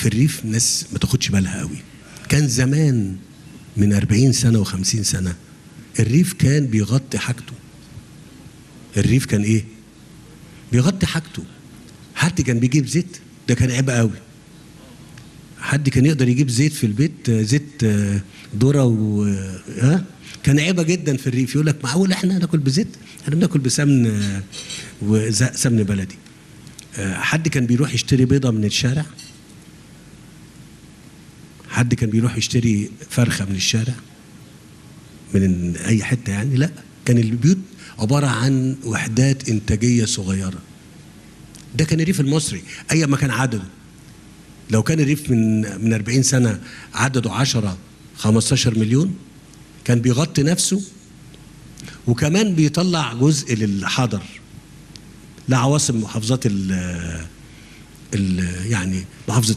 الريف ناس ما تاخدش بالها قوي. كان زمان من 40 سنة و50 سنة الريف كان بيغطي حاجته. الريف كان ايه؟ بيغطي حاجته. حد كان بيجيب زيت ده كان عيب قوي. حد كان يقدر يجيب زيت في البيت، زيت ذرة كان عيبه جدا في الريف. يقول لك معقول احنا ناكل بزيت؟ احنا بناكل بسمن وسمن بلدي. حد كان بيروح يشتري بيضة من الشارع؟ حد كان بيروح يشتري فرخة من الشارع من اي حتة يعني؟ لا، كان البيوت عبارة عن وحدات انتاجية صغيرة. ده كان الريف المصري اي ما كان عدده. لو كان الريف من 40 سنة عدده 10 15 مليون كان بيغطي نفسه، وكمان بيطلع جزء للحضر لعواصم محافظات يعني محافظة